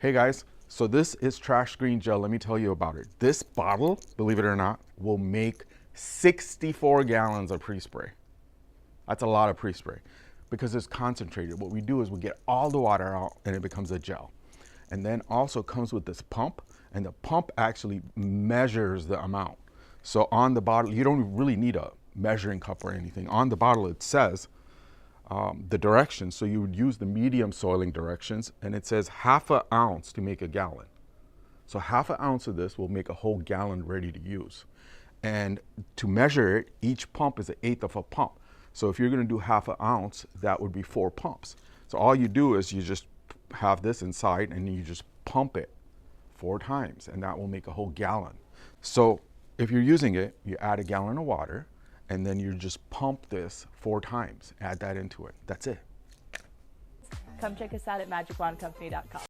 Hey guys, so this is Trash Screen Gel. Let me tell you about it. This bottle, believe it or not, will make 64 gallons of pre-spray. That's a lot of pre-spray because it's concentrated. What we do is we get all the water out and it becomes a gel. And then also comes with this pump, and the pump actually measures the amount. So on the bottle, you don't really need a measuring cup or anything. On the bottle it says the directions. So you would use the medium soiling directions, and it says half an ounce to make a gallon. So half an ounce of this will make a whole gallon ready to use. And to measure it, each pump is 1/8 of a pump. So if you're going to do half an ounce, that would be 4 pumps. So all you do is you just have this inside and you just pump it 4 times, and that will make a whole gallon. So if you're using it, you add a gallon of water, and then you just pump this 4 times, add that into it. That's it. Come check us out at magicwandcompany.com.